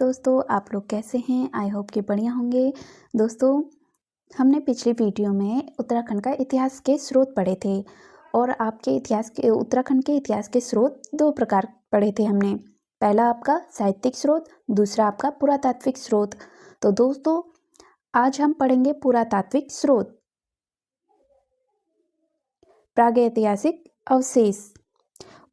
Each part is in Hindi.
दोस्तों आप लोग कैसे हैं? आई होप कि बढ़िया होंगे। दोस्तों हमने पिछली वीडियो में उत्तराखंड का इतिहास के स्रोत पढ़े थे और उत्तराखंड के इतिहास के स्रोत दो प्रकार पढ़े थे हमने। पहला आपका साहित्यिक स्रोत, दूसरा आपका पुरातात्विक स्रोत। तो दोस्तों आज हम पढ़ेंगे पुरातात्विक स्रोत। प्रागैतिहासिक अवशेष।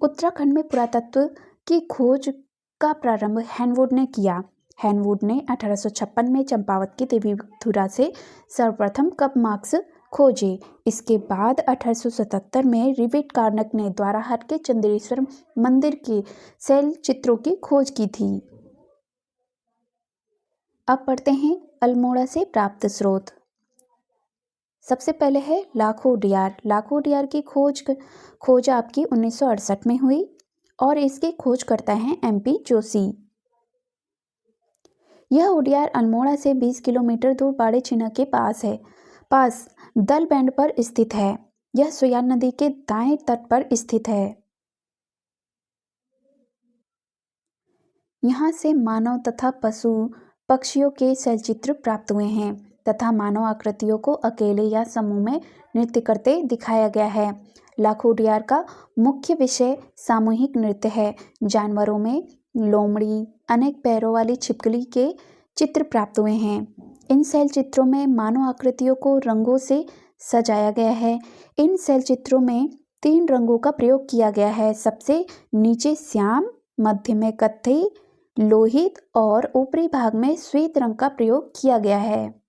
उत्तराखंड में पुरातत्व की खोज का प्रारंभ हैनवुड ने किया। हैनवुड ने 1856 में चंपावत की देवीधुरा से सर्वप्रथम कप मार्क्स खोजे। इसके बाद 1877 में रिवेट कार्नक ने द्वाराहाट के चंद्रेश्वर मंदिर के शैल चित्रों की खोज की थी। अब पढ़ते हैं अल्मोड़ा से प्राप्त स्रोत। सबसे पहले है लाखोडियार। लाखोडियार की खोज आपकी 1968 में हुई और इसकी खोज करता है MP जोशी। यह उडियार अल्मोड़ा से 20 किलोमीटर दूर बाड़े छिना के पास दल बैंड पर स्थित है। यह सोयाल नदी के दाएं तट पर स्थित है। यहाँ से मानव तथा पशु पक्षियों के शैलचित्र प्राप्त हुए हैं तथा मानव आकृतियों को अकेले या समूह में नृत्य करते दिखाया गया है। लाखोडियार का मुख्य विषय सामूहिक नृत्य है। जानवरों में लोमड़ी, अनेक पैरों वाली छिपकली के चित्र प्राप्त हुए हैं। इन शैल चित्रों में मानव आकृतियों को रंगों से सजाया गया है। इन शैल चित्रों में 3 रंगों का प्रयोग किया गया है। सबसे नीचे श्याम, मध्य में कत्थई, लोहित और ऊपरी भाग में श्वेत रंग का प्रयोग किया गया है।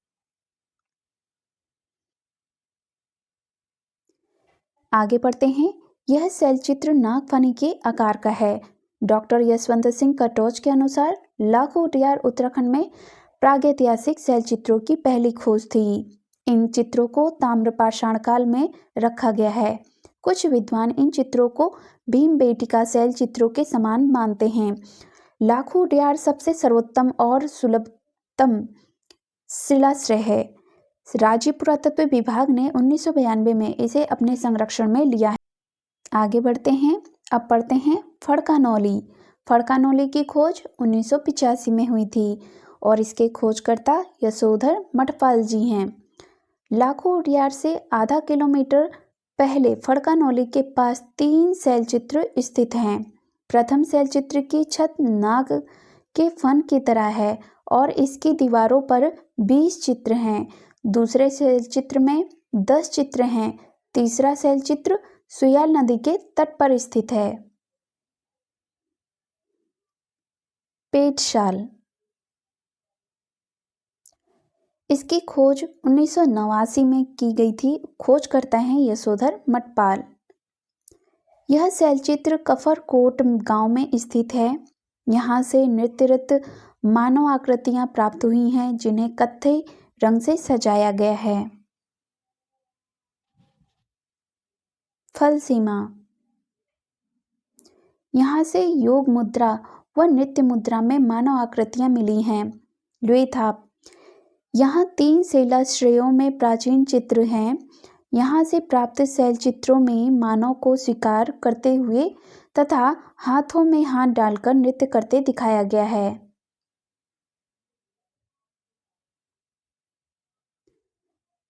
आगे बढ़ते हैं। यह शैलचित्र नागफनी के आकार का है। डॉक्टर यशवंत सिंह कटोच के अनुसार लाखोडियार उत्तराखंड में प्रागैतिहासिक शैलचित्रों की पहली खोज थी। इन चित्रों को ताम्रपाषाण काल में रखा गया है। कुछ विद्वान इन चित्रों को भीमबेटका शैल चित्रों के समान मानते हैं। लाखोडियार सबसे सर्वोत्तम और सुलभतम शिलाश्रय है। राज्य पुरातत्व विभाग ने 1992 में इसे अपने संरक्षण में लिया है। आगे बढ़ते हैं। अब पढ़ते हैं फड़कानौली। फड़कानौली की खोज 1985 में हुई थी और इसके खोजकर्ता यशोधर मठपाल जी हैं। लाखोडियार से आधा किलोमीटर पहले फड़कानौली के पास 3 शैलचित्र स्थित हैं। प्रथम शैलचित्र की छत नाग के फन की तरह है और इसकी दीवारों पर 20 चित्र हैं। दूसरे शैलचित्र में 10 चित्र हैं। तीसरा शैलचित्र सोयाल नदी के तट पर स्थित है। पेटशाल। इसकी खोज 1989 में की गई थी। खोज करता है यशोधर मठपाल। यह शैलचित्र कफरकोट गांव में स्थित है। यहाँ से नृत्यरत मानव आकृतियां प्राप्त हुई हैं जिन्हें कत्थई रंग से सजाया गया है। फल सीमा। यहाँ से योग मुद्रा व नृत्य मुद्रा में मानव आकृतियां मिली हैं। लुएथाप। यहाँ 3 शिलाश्रयों में प्राचीन चित्र हैं। यहाँ से प्राप्त शैलचित्रों में मानव को स्वीकार करते हुए तथा हाथों में हाथ डालकर नृत्य करते दिखाया गया है।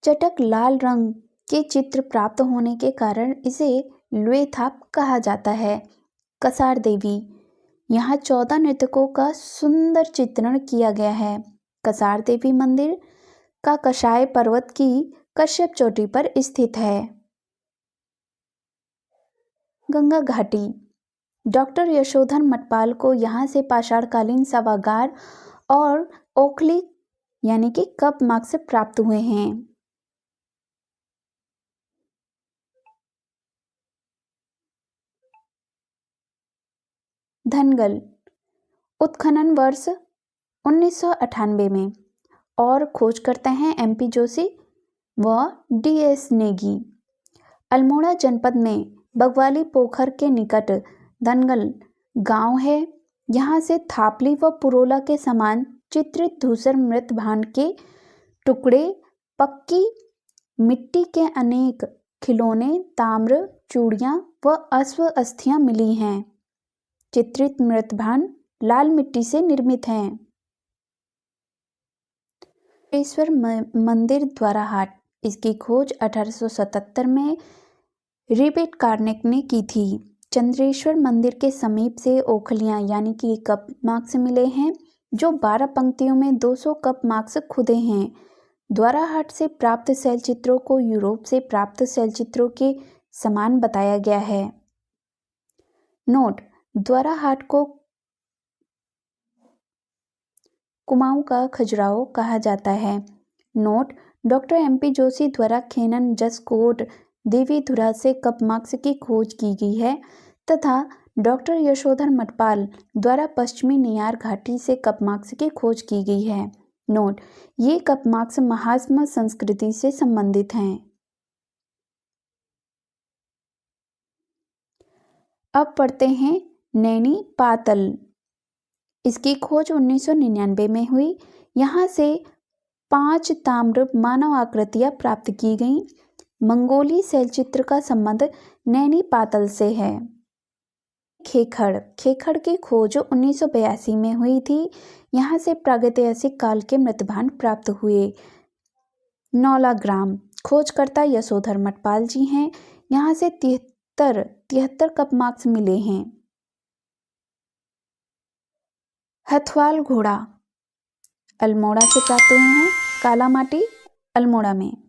चटक लाल रंग के चित्र प्राप्त होने के कारण इसे लुएथाप कहा जाता है। कसार देवी। यहाँ 14 नृत्यकों का सुंदर चित्रण किया गया है। कसार देवी मंदिर का कषाय पर्वत की कश्यप चोटी पर स्थित है। गंगा घाटी। डॉक्टर यशोधर मठपाल को यहाँ से पाषाणकालीन शवागार और ओखली यानी कि कप मार्क्स प्राप्त हुए हैं। धनगल। उत्खनन वर्ष 1998 में और खोज करते हैं MP जोशी व DS नेगी। अल्मोड़ा जनपद में बगवाली पोखर के निकट धनगल गांव है। यहाँ से थापली व पुरोला के समान चित्रित धूसर मृत भांड के टुकड़े, पक्की मिट्टी के अनेक खिलौने, ताम्र चूड़ियाँ व अश्व अस्थियाँ मिली हैं। चित्रित मृत भांड लाल मिट्टी से निर्मित हैं। मंदिर द्वाराहाट, इसकी खोज 1877 में रिबेट कार्नेक ने की थी। चंद्रेश्वर मंदिर के समीप से ओखलियां यानी कि कप मार्क्स मिले हैं, जो 12 पंक्तियों में 200 कप मार्क्स खुदे हैं। द्वाराहाट से प्राप्त शैल चित्रों को यूरोप से प्राप्त शैल चित्रों के समान बताया गया है। नोट: द्वाराहाट को कुमाऊं का खजुराहो कहा जाता है। नोट: डॉक्टर एमपी जोशी द्वारा खेनन जसकोट देवीधुरा से कपमार्क्स की खोज की गई है तथा डॉक्टर यशोधर मटपाल द्वारा पश्चिमी नियार घाटी से कपमार्क्स की खोज की गई है। नोट: ये कपमार्क्स महास्म संस्कृति से संबंधित हैं। अब पढ़ते हैं नैनी पातल। इसकी खोज 1999 में हुई। यहाँ से 5 ताम्र मानव आकृतियां प्राप्त की गईं। मंगोली शैलचित्र का संबंध नैनी पातल से है। खेखड़ की खोज 1982 में हुई थी। यहाँ से प्रागैतिहासिक काल के मृतभांड प्राप्त हुए। नौलाग्राम, खोजकर्ता यशोधर मटपाल जी हैं। यहाँ से 73 कपमार्क्स मिले हैं। हथवाल घोड़ा अल्मोड़ा से प्राप्त हुए हैं। काला माटी अल्मोड़ा में।